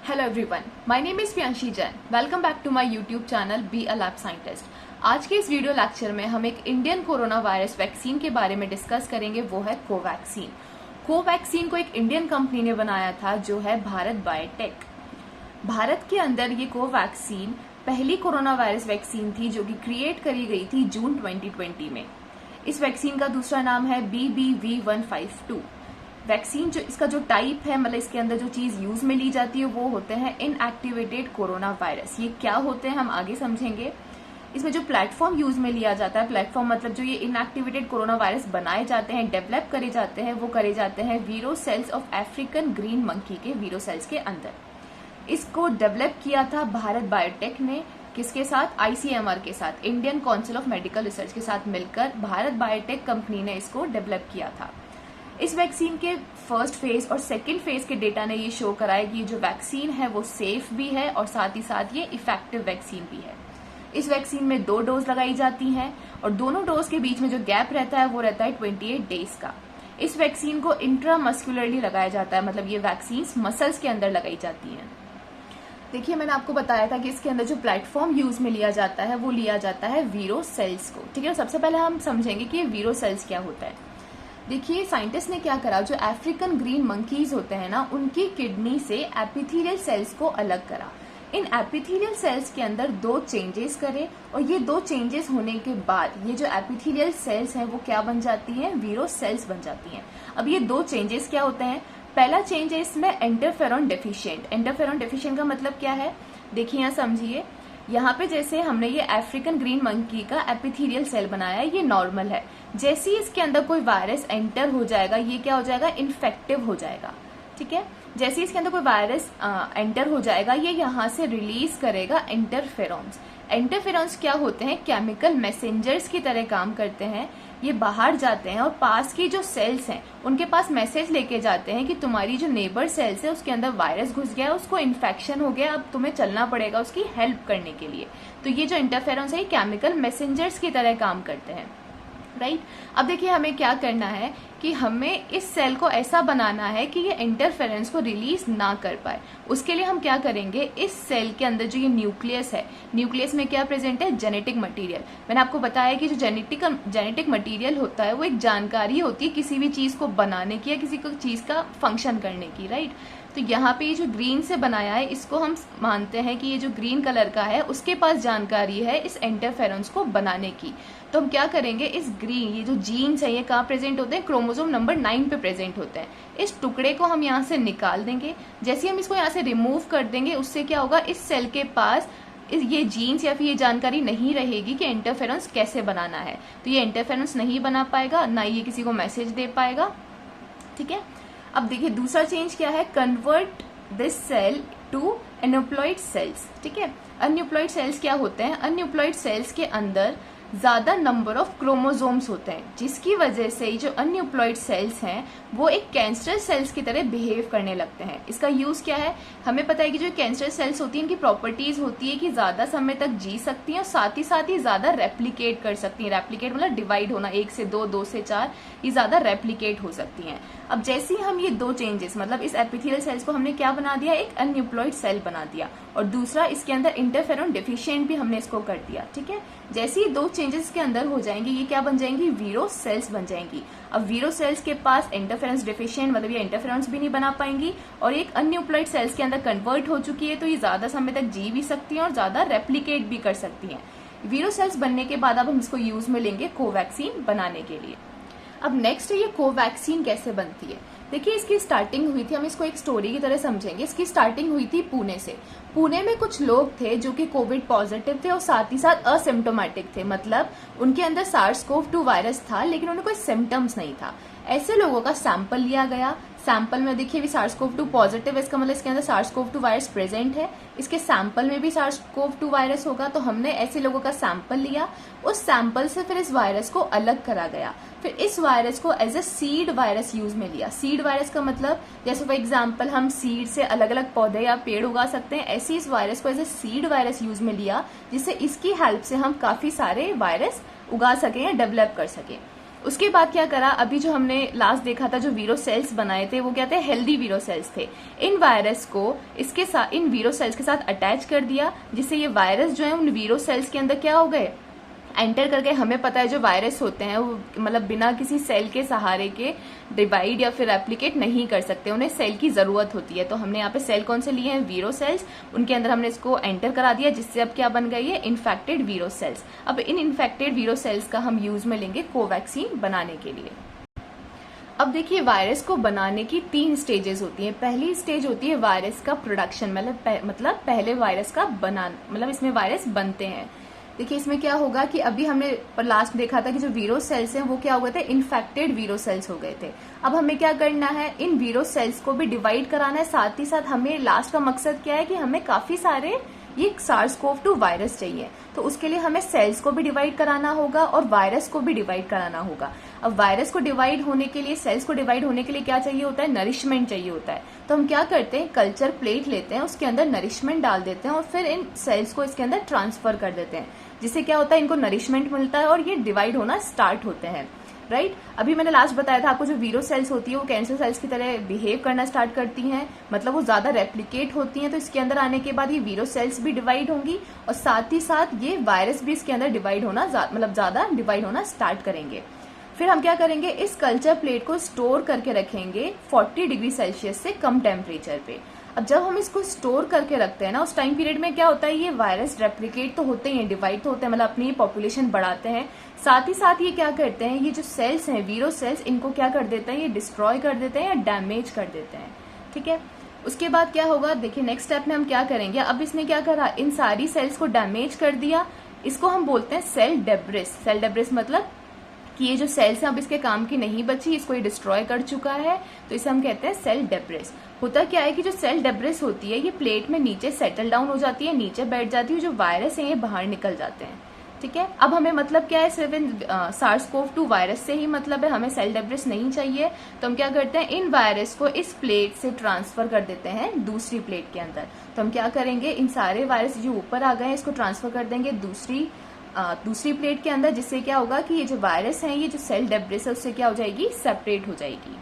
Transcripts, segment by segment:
Hello everyone, my name is Priyanshi Jain. Welcome back to my YouTube channel be a lab scientist. आज के इस video lecture में हम एक इंडियन कोरोना वायरस वैक्सीन के बारे में डिस्कस करेंगे, वो है कोवैक्सीन। कोवैक्सीन को एक इंडियन कंपनी ने बनाया था जो है भारत बायोटेक। भारत के अंदर ये कोवैक्सीन पहली कोरोना वायरस वैक्सीन थी जो कि क्रिएट करी गई थी जून 2020 में। इस वैक्सीन का दूसरा नाम है BBV152। वैक्सीन जो इसका जो टाइप है, मतलब इसके अंदर जो चीज यूज में ली जाती है वो होते हैं इनएक्टिवेटेड कोरोना वायरस। ये क्या होते हैं हम आगे समझेंगे। इसमें जो प्लेटफॉर्म यूज में लिया जाता है, प्लेटफॉर्म मतलब जो ये इनएक्टिवेटेड कोरोना वायरस बनाए जाते हैं, डेवलप करे जाते हैं, वो करे जाते हैं Vero cells of African green monkey के वीरो सेल्स के अंदर। इसको डेवलप किया था भारत बायोटेक ने। किसके साथ? ICMR के साथ, Indian council of medical research के साथ मिलकर भारत बायोटेक कंपनी ने इसको डेवलप किया था। इस वैक्सीन के फर्स्ट फेज और सेकेंड फेज के डेटा ने ये शो कराया कि जो वैक्सीन है वो सेफ भी है और साथ ही साथ ये इफेक्टिव वैक्सीन भी है। इस वैक्सीन में 2 डोज लगाई जाती हैं और दोनों डोज के बीच में जो गैप रहता है वो रहता है 28 डेज का। इस वैक्सीन को इंट्रामस्कुलरली लगाया जाता है, मतलब ये वैक्सीन मसल्स के अंदर लगाई जाती हैं। देखिए, मैंने आपको बताया था कि इसके अंदर जो प्लेटफॉर्म यूज में लिया जाता है वो लिया जाता है वीरो सेल्स को। ठीक है, सबसे पहले हम समझेंगे कि ये वीरो सेल्स क्या होता है। देखिए, साइंटिस्ट ने क्या करा, जो अफ्रीकन ग्रीन मंकीज होते हैं ना, उनकी किडनी से एपिथेलियल सेल्स को अलग करा। इन एपिथेलियल सेल्स के अंदर 2 चेंजेस करे और ये 2 चेंजेस होने के बाद ये जो एपिथेलियल सेल्स हैं वो क्या बन जाती हैं? वीरो सेल्स बन जाती हैं। अब ये 2 चेंजेस क्या होते हैं? पहला चेंज है इसमें इंटरफेरॉन डेफिशिएंट। इंटरफेरॉन डेफिशिएंट का मतलब क्या है? देखिए, यहाँ समझिए। यहाँ पे जैसे हमने ये अफ्रीकन ग्रीन मंकी का एपिथेलियल सेल बनाया है, ये नॉर्मल है। जैसे ही इसके अंदर कोई वायरस एंटर हो जाएगा, ये क्या हो जाएगा? इन्फेक्टिव हो जाएगा। ठीक है, जैसे ही इसके अंदर कोई वायरस एंटर हो जाएगा, ये यहाँ से रिलीज करेगा इंटरफेरॉन्स। इंटरफेरॉन्स क्या होते हैं? केमिकल मैसेंजर्स की तरह काम करते हैं। ये बाहर जाते हैं और पास की जो सेल्स हैं उनके पास मैसेज लेके जाते हैं कि तुम्हारी जो नेबर सेल्स है उसके अंदर वायरस घुस गया है, उसको इन्फेक्शन हो गया, अब तुम्हें चलना पड़ेगा उसकी हेल्प करने के लिए। तो ये जो इंटरफेरेंस है, ये केमिकल मैसेंजर्स की तरह काम करते हैं। राइट, अब देखिए हमें क्या करना है कि हमें इस सेल को ऐसा बनाना है कि ये इंटरफेरेंस को रिलीज ना कर पाए। उसके लिए हम क्या करेंगे, इस सेल के अंदर जो ये न्यूक्लियस है, न्यूक्लियस में क्या प्रेजेंट है? Genetic material. मैंने आपको बताया कि जो जेनेटिक मटेरियल होता है वो एक जानकारी होती है किसी भी चीज को बनाने की या किसी को चीज का फंक्शन करने की। राइट, तो यहाँ पे ये जो ग्रीन से बनाया है, इसको हम मानते हैं कि ये जो ग्रीन कलर का है उसके पास जानकारी है इस इंटरफेरेंस को बनाने की। तो हम क्या करेंगे, इस ग्रीन ये जो जीन्स है ये कहाँ प्रेजेंट होते हैं? क्रोमोसोम नंबर 9 पे प्रेजेंट होते हैं। इस टुकड़े को हम यहाँ से निकाल देंगे। जैसे हम इसको यहाँ से रिमूव कर देंगे, उससे क्या होगा, इस सेल के पास ये जीन्स या फिर ये जानकारी नहीं रहेगी कि इंटरफेरेंस कैसे बनाना है। तो ये इंटरफेरेंस नहीं बना पाएगा, ना ये किसी को मैसेज दे पाएगा। ठीक है, अब देखिए दूसरा चेंज क्या है, convert this cell to aneuploid cells. ठीक है, अनयूप्लॉइड सेल्स क्या होते हैं? अनयूप्लॉइड सेल्स के अंदर ज्यादा नंबर ऑफ क्रोमोसोम्स होते हैं, जिसकी वजह से जो अनयूप्लॉइड सेल्स हैं वो एक कैंसर सेल्स की तरह बिहेव करने लगते हैं। इसका यूज क्या है? हमें पता है कि जो कैंसर सेल्स होती हैं इनकी प्रॉपर्टीज होती है कि ज्यादा समय तक जी सकती हैं और साथ ही ज्यादा रेप्लिकेट कर सकती हैं। रेप्लिकेट मतलब डिवाइड होना, 1 से 2, 2 से 4, ये ज्यादा रेप्लिकेट हो सकती हैं। अब जैसे ही हम ये 2 चेंजेस, मतलब इस एपिथेलियल सेल्स को हमने क्या बना दिया? एक अनयूप्लॉइड सेल बना दिया, और दूसरा इसके अंदर इंटरफेरॉन डेफिशिएंट भी हमने इसको कर दिया। ठीक है, जैसे ही 2 चेंजेस के अंदर हो जाएंगे, ये क्या बन जाएंगी? वीरो सेल्स बन जाएंगी। अब वीरो सेल्स के पास इंटरफेरेंस डेफिशिएंट, मतलब ये इंटरफेरेंस भी नहीं बना पाएंगी, और एक अनयूप्लॉइड सेल्स के अंदर कन्वर्ट हो चुकी है, तो ये ज्यादा समय तक जी भी सकती हैं और ज्यादा रेप्लिकेट भी कर सकती हैं। वीरो सेल्स बनने के बाद अब हम इसको यूज में लेंगे कोवैक्सीन बनाने के लिए। अब नेक्स्ट ये कोवैक्सीन कैसे बनती है। देखिए, इसकी स्टार्टिंग हुई थी, हम इसको एक स्टोरी की तरह समझेंगे। इसकी स्टार्टिंग हुई थी पुणे से। पुणे में कुछ लोग थे जो कि कोविड पॉजिटिव थे और साथ ही साथ असिम्प्टोमेटिक थे, मतलब उनके अंदर SARS-CoV-2 वायरस था लेकिन उन्हें कोई सिम्टम्स नहीं था। ऐसे लोगों का सैंपल लिया गया। सैंपल में देखिए SARS-CoV-2 पॉजिटिव है, इसका मतलब इसके अंदर SARS-CoV-2 वायरस प्रेजेंट है। इसके सैंपल में भी SARS-CoV-2 वायरस होगा, तो हमने ऐसे लोगों का सैंपल लिया। उस सैंपल से फिर इस वायरस को अलग करा गया। फिर इस वायरस को as a seed virus use में लिया। सीड वायरस का मतलब जैसे फॉर एग्जांपल हम सीड से अलग अलग पौधे या पेड़ उगा सकते हैं, ऐसे इस वायरस को as a seed virus use में लिया, जिससे इसकी हेल्प से हम काफी सारे वायरस उगा सके या डेवलप कर सके। उसके बाद क्या करा, अभी जो हमने लास्ट देखा था जो वीरो सेल्स बनाए थे वो क्या थे, हेल्दी वीरो सेल्स थे। इन वायरस को इसके साथ, इन वीरो सेल्स के साथ अटैच कर दिया, जिससे ये वायरस जो है उन वीरो सेल्स के अंदर क्या हो गए, एंटर करके। हमें पता है जो वायरस होते हैं वो मतलब बिना किसी सेल के सहारे के डिवाइड या फिर रेप्लिकेट नहीं कर सकते, उन्हें सेल की जरूरत होती है। तो हमने यहाँ पे सेल कौन से लिए हैं, वीरो सेल्स, उनके अंदर हमने इसको एंटर करा दिया, जिससे अब क्या बन गई है, इन्फेक्टेड वीरो सेल्स। अब इन इन्फेक्टेड वीरो सेल्स का हम यूज में लेंगे कोवैक्सीन बनाने के लिए। अब देखिए वायरस को बनाने की 3 स्टेजेस होती हैं। पहली स्टेज होती है वायरस का प्रोडक्शन, मतलब पहले वायरस का बना, मतलब इसमें वायरस बनते हैं। देखिए इसमें क्या होगा कि अभी हमने लास्ट देखा था कि जो वीरो सेल्स हैं वो क्या हो गए थे, इन्फेक्टेड वीरो सेल्स हो गए थे। अब हमें क्या करना है, इन वीरो सेल्स को भी डिवाइड कराना है, साथ ही साथ हमें लास्ट का मकसद क्या है कि हमें काफी सारे ये SARS-CoV-2 वायरस चाहिए। तो उसके लिए हमें सेल्स को भी डिवाइड कराना होगा और वायरस को भी डिवाइड कराना होगा। अब वायरस को डिवाइड होने के लिए, सेल्स को डिवाइड होने के लिए क्या चाहिए होता है, नरिशमेंट चाहिए होता है। तो हम क्या करते हैं, कल्चर प्लेट लेते हैं, उसके अंदर नरिशमेंट डाल देते हैं और फिर इन सेल्स को इसके अंदर ट्रांसफर कर देते हैं, जिससे क्या होता है, इनको नरिशमेंट मिलता है और ये डिवाइड होना स्टार्ट होते हैं। राइट अभी मैंने लास्ट बताया था आपको, जो वीरो सेल्स होती है वो कैंसर सेल्स की तरह बिहेव करना स्टार्ट करती हैं, मतलब वो ज्यादा रेप्लिकेट होती हैं। तो इसके अंदर आने के बाद ये वीरो सेल्स भी डिवाइड होंगी और साथ ही साथ ये वायरस भी इसके अंदर डिवाइड होना, मतलब ज्यादा डिवाइड होना स्टार्ट करेंगे। फिर हम क्या करेंगे, इस कल्चर प्लेट को स्टोर करके रखेंगे 40 डिग्री सेल्सियस से कम टेम्परेचर पे। अब जब हम इसको स्टोर करके रखते हैं ना, उस टाइम पीरियड में क्या होता है, ये वायरस रेप्लिकेट तो होते हैं, डिवाइड तो होते हैं, मतलब अपनी पॉपुलेशन बढ़ाते हैं। साथ ही साथ ये क्या करते हैं, ये जो सेल्स हैं वीरो सेल्स, इनको क्या कर देते हैं, ये डिस्ट्रॉय कर देते हैं या डैमेज कर देते हैं। ठीक है, उसके बाद क्या होगा, देखिए नेक्स्ट स्टेप में हम क्या करेंगे। अब इसने क्या करा, इन सारी सेल्स को डैमेज कर दिया, इसको हम बोलते हैं सेल डेब्रिस। सेल डेब्रिस मतलब कि ये जो सेल्स हैं अब इसके काम की नहीं बची, इसको ये डिस्ट्रॉय कर चुका है, तो इसे हम कहते हैं सेल डेब्रिस। होता क्या है कि जो सेल डेब्रिस होती है ये प्लेट में नीचे सेटल डाउन हो जाती है, नीचे बैठ जाती है, जो वायरस है ये बाहर निकल जाते हैं। ठीक है, अब हमें मतलब क्या है, सिर्फ इन SARS-CoV-2 वायरस से ही मतलब है, हमें सेल डेब्रिस नहीं चाहिए। तो हम क्या करते हैं, इन वायरस को इस प्लेट से ट्रांसफर कर देते हैं दूसरी प्लेट के अंदर। तो हम क्या करेंगे, इन सारे वायरस जो ऊपर आ गए हैं इसको ट्रांसफर कर देंगे दूसरी प्लेट के अंदर, जिससे क्या होगा कि ये जो वायरस है, ये जो सेल डेब्रिस है उससे क्या हो जाएगी, सेपरेट हो जाएगी।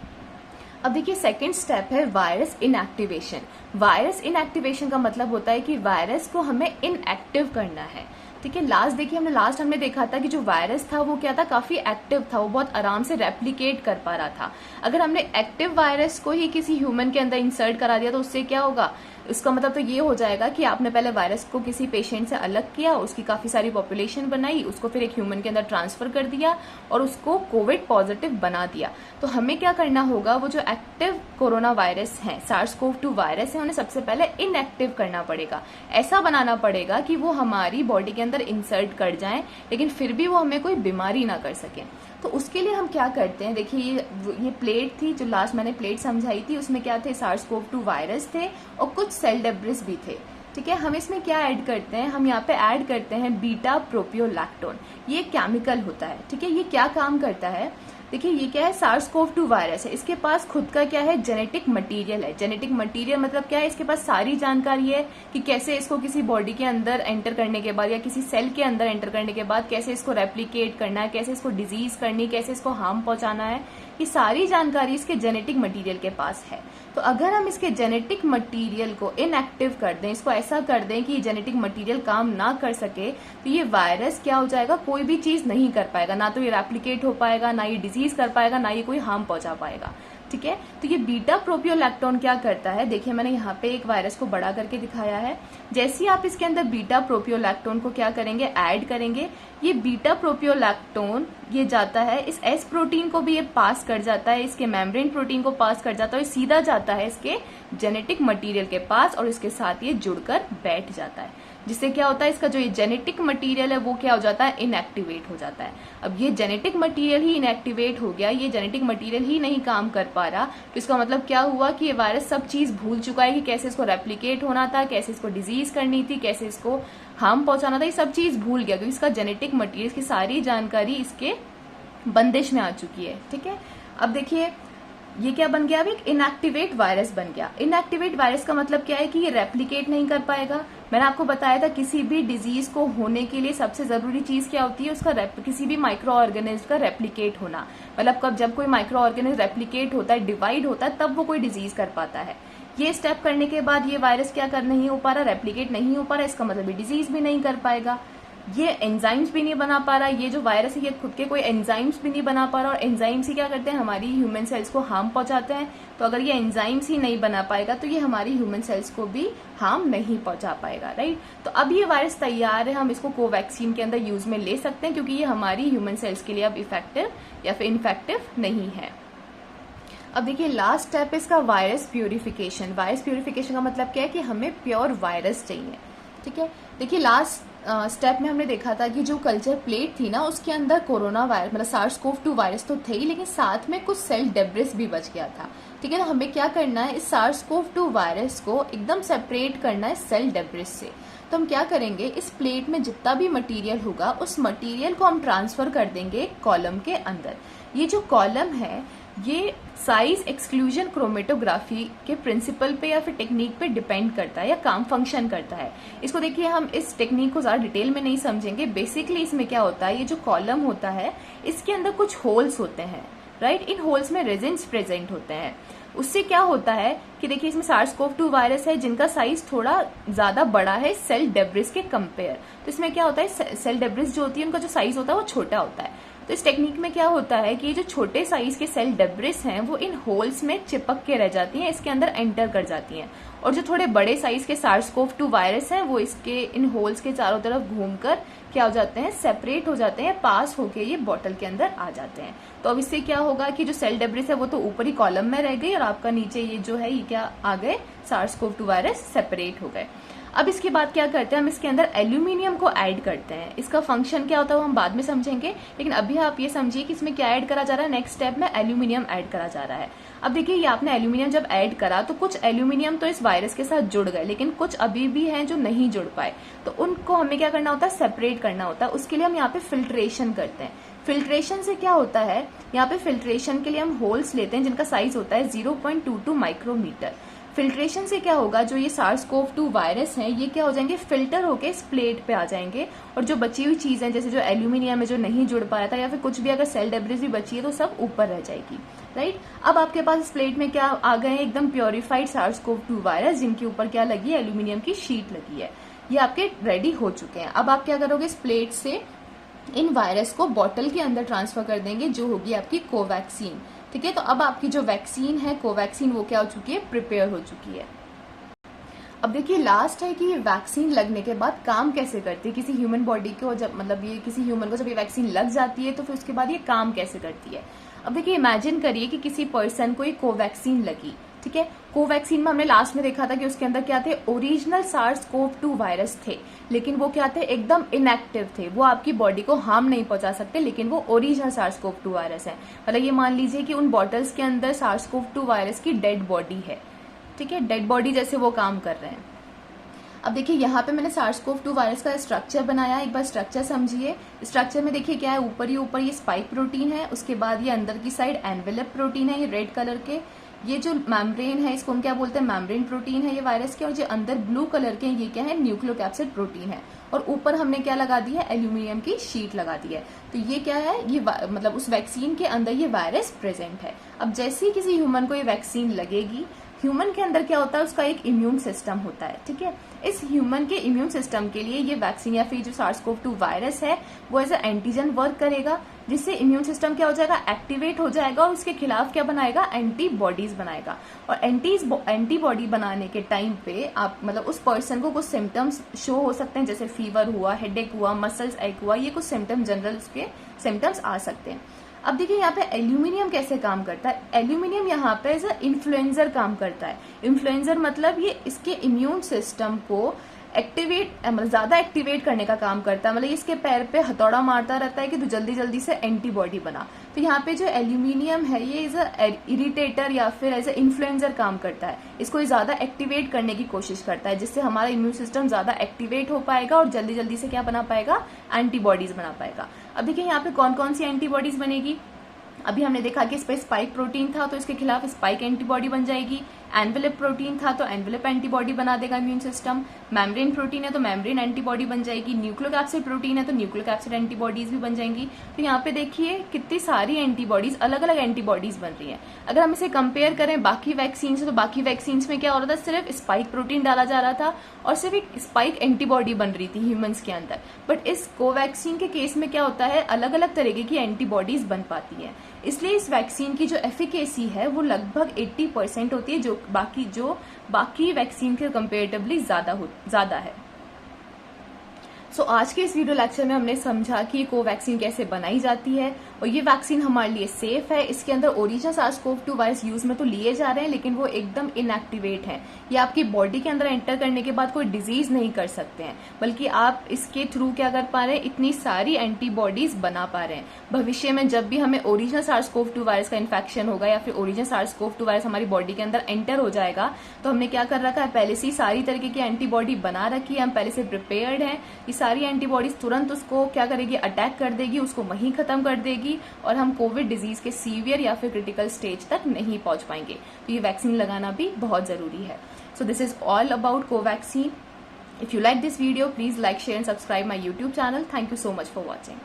अब देखिए सेकेंड स्टेप है वायरस इनएक्टिवेशन। वायरस इनएक्टिवेशन का मतलब होता है कि वायरस को हमें इनएक्टिव करना है। ठीक है, लास्ट हमने देखा था कि जो वायरस था वो क्या था, काफी एक्टिव था, वो बहुत आराम से रेप्लिकेट कर पा रहा था। अगर हमने एक्टिव वायरस को ही किसी ह्यूमन के अंदर इंसर्ट करा दिया तो उससे क्या होगा, उसका मतलब तो ये हो जाएगा कि आपने पहले वायरस को किसी पेशेंट से अलग किया, उसकी काफी सारी पॉपुलेशन बनाई, उसको फिर एक ह्यूमन के अंदर ट्रांसफर कर दिया और उसको कोविड पॉजिटिव बना दिया। तो हमें क्या करना होगा, वो जो एक्टिव कोरोना वायरस है, SARS-CoV-2 वायरस है, उन्हें सबसे पहले इनएक्टिव करना पड़ेगा। ऐसा बनाना पड़ेगा कि वो हमारी बॉडी के अंदर इंसर्ट कर जाएं, लेकिन फिर भी वो हमें कोई बीमारी ना कर सके। तो उसके लिए हम क्या करते हैं, देखिए ये प्लेट थी, जो लास्ट मैंने प्लेट समझाई थी, उसमें क्या थे, SARS-CoV-2 वायरस थे और कुछ सेल डेब्रिस भी थे। ठीक है, हम इसमें क्या ऐड करते हैं, हम यहाँ पे ऐड करते हैं बीटा प्रोपियोलैक्टोन। ये केमिकल होता है। ठीक है, ये क्या काम करता है, देखिए ये क्या है, SARS-CoV-2 वायरस है, इसके पास खुद का क्या है, जेनेटिक मटेरियल है। जेनेटिक मटेरियल मतलब क्या है, इसके पास सारी जानकारी है कि कैसे इसको किसी बॉडी के अंदर एंटर करने के बाद या किसी सेल के अंदर एंटर करने के बाद कैसे इसको रेप्लिकेट करना है, कैसे इसको डिजीज करनी है, कैसे इसको हार्म पहुंचाना है, ये सारी जानकारी इसके जेनेटिक मटेरियल के पास है। तो अगर हम इसके जेनेटिक मटेरियल को इनएक्टिव कर दें, इसको ऐसा कर दें कि जेनेटिक मटेरियल काम ना कर सके, तो ये वायरस क्या हो जाएगा, कोई भी चीज नहीं कर पाएगा, ना तो ये रेप्लिकेट हो पाएगा, ना ये डिजीज कर पाएगा, ना ये कोई हार्म पहुंचा पाएगा। ठीक है, तो ये बीटा प्रोपियोलैक्टोन क्या करता है, देखिए मैंने यहाँ पे एक वायरस को बड़ा करके दिखाया है। जैसे ही आप इसके अंदर बीटा प्रोपियोलैक्टोन को क्या करेंगे, ऐड करेंगे, ये बीटा प्रोपियोलैक्टोन ये जाता है, इस एस प्रोटीन को भी ये पास कर जाता है, इसके मेम्ब्रेन प्रोटीन को पास कर जाता है, सीधा जाता है इसके जेनेटिक मटेरियल के पास और इसके साथ ये जुड़कर बैठ जाता है, जिससे क्या होता है, इसका जो ये जेनेटिक मटेरियल है वो क्या हो जाता है, इनएक्टिवेट हो जाता है। अब ये जेनेटिक मटेरियल ही इनएक्टिवेट हो गया, ये जेनेटिक मटेरियल ही नहीं काम कर पा रहा, तो इसका मतलब क्या हुआ कि ये वायरस सब चीज भूल चुका है कि कैसे इसको रेप्लिकेट होना था, कैसे इसको डिजीज करनी थी, कैसे इसको हार्म पहुंचाना था, ये सब चीज भूल गया, क्योंकि इसका जेनेटिक मटेरियल की सारी जानकारी इसके बंदिश में आ चुकी है। ठीक है, अब देखिए ये क्या बन गया, अब एक इनएक्टिवेट वायरस बन गया। इनएक्टिवेट वायरस का मतलब क्या है कि ये रेप्लिकेट नहीं कर पाएगा। मैंने आपको बताया था किसी भी डिजीज को होने के लिए सबसे जरूरी चीज क्या होती है, उसका किसी भी माइक्रो ऑर्गेनिज्म का रेप्लिकेट होना। मतलब कब जब कोई माइक्रो ऑर्गेनिज्म रेप्लिकेट होता है, डिवाइड होता है, तब वो कोई डिजीज कर पाता है। ये स्टेप करने के बाद ये वायरस क्या कर नहीं हो पा रहा, रेप्लिकेट नहीं हो पा रहा, इसका मतलब ये डिजीज भी नहीं कर पाएगा। ये एंजाइम्स भी नहीं बना पा रहा, ये जो वायरस है ये खुद के कोई एंजाइम्स भी नहीं बना पा रहा, और एंजाइम्स ही क्या करते हैं, हमारी ह्यूमन सेल्स को हार्म पहुंचाते हैं। तो अगर ये एंजाइम्स ही नहीं बना पाएगा तो ये हमारी ह्यूमन सेल्स को भी हार्म नहीं पहुंचा पाएगा, राइट। तो अब ये वायरस तैयार है, हम इसको कोवैक्सीन के अंदर यूज में ले सकते हैं, क्योंकि ये हमारी ह्यूमन सेल्स के लिए अब इफेक्टिव या फिर इन्फेक्टिव नहीं है। अब देखिए लास्ट स्टेप है इसका वायरस प्यूरिफिकेशन। वायरस प्यूरिफिकेशन का मतलब क्या है कि हमें प्योर वायरस चाहिए, ठीक है। देखिए लास्ट स्टेप में हमने देखा था कि जो कल्चर प्लेट थी ना, उसके अंदर कोरोना वायरस मतलब SARS-CoV-2 वायरस तो थे ही, लेकिन साथ में कुछ सेल डेब्रिस भी बच गया था, ठीक है। तो हमें क्या करना है, इस SARS-CoV-2 वायरस को एकदम सेपरेट करना है सेल डेब्रिस से। तो हम क्या करेंगे, इस प्लेट में जितना भी मटेरियल होगा उस मटेरियल को हम ट्रांसफर कर देंगे एक कॉलम के अंदर। ये जो कॉलम है ये साइज एक्सक्लूजन क्रोमेटोग्राफी के प्रिंसिपल पे या फिर टेक्निक पे डिपेंड करता है या काम फंक्शन करता है। इसको देखिए हम इस टेक्निक को ज्यादा डिटेल में नहीं समझेंगे। बेसिकली इसमें क्या होता है, ये जो कॉलम होता है इसके अंदर कुछ होल्स होते हैं, राइट। इन होल्स में रेजिन्स प्रेजेंट होते हैं। उससे क्या होता है कि देखिए इसमें SARS-CoV-2 वायरस है जिनका साइज थोड़ा ज्यादा बड़ा है सेल डेब्रिस के कंपेयर। तो इसमें क्या होता है, सेल डेब्रिस जो होती है उनका जो साइज होता है वो छोटा होता है। तो इस टेक्निक में क्या होता है कि ये जो छोटे साइज के सेल डेब्रिस हैं वो इन होल्स में चिपक के रह जाती हैं, इसके अंदर एंटर कर जाती हैं, और जो थोड़े बड़े साइज के SARS-CoV-2 वायरस हैं वो इसके इन होल्स के चारों तरफ घूमकर क्या हो जाते हैं, सेपरेट हो जाते हैं, पास होके ये बॉटल के अंदर आ जाते हैं। तो अब इससे क्या होगा कि जो सेल डेब्रिस है वो तो ऊपरी कॉलम में रह गई और आपका नीचे ये जो है ये क्या आ गए, SARS-CoV-2 वायरस सेपरेट हो गए। अब इसके बाद क्या करते हैं, हम इसके अंदर एल्यूमिनियम को ऐड करते हैं। इसका फंक्शन क्या होता है वो हम बाद में समझेंगे, लेकिन अभी आप ये समझिए कि इसमें क्या ऐड करा जा रहा है, नेक्स्ट स्टेप में एल्यूमिनियम ऐड करा जा रहा है। अब देखिए ये आपने एल्यूमिनियम जब ऐड करा तो कुछ एल्यूमिनियम तो इस वायरस के साथ जुड़ गए, लेकिन कुछ अभी भी हैं जो नहीं जुड़ पाए। तो उनको हमें क्या करना होता है, सेपरेट करना होता है। उसके लिए हम यहाँ पे फिल्ट्रेशन करते हैं। फिल्ट्रेशन से क्या होता है, यहाँ पे फिल्ट्रेशन के लिए हम होल्स लेते हैं जिनका साइज होता है 0.22 माइक्रोमीटर। फिल्ट्रेशन से क्या होगा, जो ये SARS-CoV-2 वायरस हैं ये क्या हो जाएंगे, फिल्टर होके इस प्लेट पे आ जाएंगे, और जो बची हुई चीज है जैसे जो एल्यूमिनियम है जो नहीं जुड़ पाया था या फिर कुछ भी अगर सेल डेब्रिस भी बची है तो सब ऊपर रह जाएगी, राइट। अब आपके पास इस प्लेट में क्या आ गए हैं, एकदम प्योरीफाइड SARS-CoV-2 वायरस जिनके ऊपर क्या लगी है, एल्यूमिनियम की शीट लगी है। ये आपके रेडी हो चुके हैं। अब आप क्या करोगे, इस प्लेट से इन वायरस को बॉटल के अंदर ट्रांसफर कर देंगे जो होगी आपकी कोवैक्सीन, ठीक है। तो अब आपकी जो वैक्सीन है कोवैक्सीन वो क्या हो चुकी है, प्रिपेयर हो चुकी है। अब देखिए लास्ट है कि ये वैक्सीन लगने के बाद काम कैसे करती है किसी ह्यूमन बॉडी को, जब मतलब ये किसी ह्यूमन को जब ये वैक्सीन लग जाती है तो फिर उसके बाद ये काम कैसे करती है। अब देखिए इमेजिन करिए कि किसी पर्सन को ये कोवैक्सीन लगी, ठीक है। कोवैक्सीन में हमने लास्ट में देखा था कि उसके अंदर क्या थे, ओरिजिनल SARS-CoV-2 वायरस थे, लेकिन वो क्या थे, एकदम इनएक्टिव थे, वो आपकी बॉडी को हार्म नहीं पहुंचा सकते, लेकिन वो ओरिजिनल SARS-CoV-2 वायरस है। मतलब ये मान लीजिए कि उन बॉटल्स के अंदर SARS-CoV-2 वायरस की डेड बॉडी है, ठीक है, डेड बॉडी जैसे वो काम कर रहे हैं। अब देखिए यहाँ पे मैंने SARS-CoV-2 वायरस का स्ट्रक्चर बनाया, एक बार स्ट्रक्चर समझिए। स्ट्रक्चर में देखिए क्या है, ऊपर ही ऊपर ये स्पाइक प्रोटीन है, उसके बाद ये अंदर की साइड एनवेलप प्रोटीन है, ये रेड कलर के, ये जो मेम्ब्रेन है इसको हम क्या बोलते हैं, मेम्ब्रेन प्रोटीन है ये वायरस के, और जो अंदर ब्लू कलर के ये क्या है, न्यूक्लियोकैप्सिड प्रोटीन है, और ऊपर हमने क्या लगा दी है, एल्यूमिनियम की शीट लगा दी है। तो ये क्या है, ये मतलब उस वैक्सीन के अंदर ये वायरस प्रेजेंट है। अब जैसे ही किसी ह्यूमन को ये वैक्सीन लगेगी, ह्यूमन के अंदर क्या होता है, उसका एक इम्यून सिस्टम होता है, ठीक है। इस ह्यूमन के इम्यून सिस्टम के लिए ये वैक्सीन या फिर जो SARS-CoV-2 वायरस है वो एज ए एंटीजन वर्क करेगा, जिससे इम्यून सिस्टम क्या हो जाएगा, एक्टिवेट हो जाएगा, और उसके खिलाफ क्या बनाएगा, एंटीबॉडीज बनाएगा। और एंटीबॉडी बनाने के टाइम पे आप मतलब उस पर्सन को कुछ सिम्टम्स शो हो सकते हैं, जैसे फीवर हुआ, हेडेक हुआ, मसल्स एक हुआ, ये कुछ सिम्टम जनरल उसके सिम्टम्स आ सकते हैं। अब देखिए यहाँ पे एल्यूमिनियम कैसे काम करता है। एल्यूमिनियम यहाँ पे एज इन्फ्लुएंसर काम करता है। इन्फ्लुएंसर मतलब ये इसके इम्यून सिस्टम को मतलब ज्यादा एक्टिवेट करने का काम करता है। मतलब इसके पैर पे हथौड़ा मारता रहता है कि तू जल्दी जल्दी से एंटीबॉडी बना। तो यहाँ पे जो एल्यूमिनियम है ये एज अ इरिटेटर या फिर एज अ इन्फ्लुएंसर काम करता है। इसको ज्यादा एक्टिवेट करने की कोशिश करता है, जिससे हमारा इम्यून सिस्टम ज्यादा एक्टिवेट हो पाएगा और जल्दी जल्दी से क्या बना पाएगा, एंटीबॉडीज बना पाएगा। अब देखिए यहाँ पे कौन कौन सी एंटीबॉडीज बनेगी। अभी हमने देखा कि इस पर स्पाइक प्रोटीन था तो इसके खिलाफ स्पाइक एंटीबॉडी बन जाएगी। एनवेलप प्रोटीन था तो एनवेलप एंटीबॉडी बना देगा इम्यून सिस्टम। मेम्ब्रेन प्रोटीन है तो मेम्ब्रेन एंटीबॉडी बन जाएगी। न्यूक्लियोकैप्सिड प्रोटीन है तो न्यूक्लियोकैप्सिड एंटीबॉडीज भी बन जाएंगी। तो यहाँ पे देखिए कितनी सारी एंटीबॉडीज, अलग अलग एंटीबॉडीज बन रही है। अगर हम इसे कंपेयर करें बाकी वैक्सीन से, तो बाकी वैक्सीन में क्या हो रहा था, सिर्फ स्पाइक प्रोटीन डाला जा रहा था और सिर्फ एक स्पाइक एंटीबॉडी बन रही थी ह्यूमंस के अंदर। बट इस कोवैक्सीन के केस में क्या होता है, अलग अलग तरीके की एंटीबॉडीज बन पाती है। इसलिए इस वैक्सीन की जो एफिकेसी है वो लगभग 80% होती है, जो बाकी वैक्सीन के कंपेरेटिवली ज्यादा है। सो आज के इस वीडियो लेक्चर में हमने समझा कि कोवैक्सीन कैसे बनाई जाती है और ये वैक्सीन हमारे लिए सेफ है। इसके अंदर ओरिजिनल SARS-CoV-2 वायरस यूज में तो लिए जा रहे हैं, लेकिन वो एकदम इनएक्टिवेट है। ये आपकी बॉडी के अंदर एंटर करने के बाद कोई डिजीज नहीं कर सकते हैं, बल्कि आप इसके थ्रू क्या कर पा रहे हैं, इतनी सारी एंटीबॉडीज बना पा रहे हैं। भविष्य में जब भी हमें ओरिजिनल SARS-CoV-2 वायरस का इन्फेक्शन होगा या फिर ओरिजिनल SARS-CoV-2 वायरस हमारी बॉडी के अंदर एंटर हो जाएगा, तो हमने क्या कर रखा है, पहले से ही सारी तरीके की एंटीबॉडी बना रखी है, हम पहले से प्रिपेयर्ड हैं। ये सारी एंटीबॉडीज तुरंत उसको क्या करेगी, अटैक कर देगी, उसको वहीं खत्म कर देगी और हम कोविड डिजीज के सीवियर या फिर क्रिटिकल स्टेज तक नहीं पहुंच पाएंगे। तो ये वैक्सीन लगाना भी बहुत जरूरी है। So this is all about Covaxin. If you like this video, please like, share and subscribe my YouTube channel. Thank you so much for watching.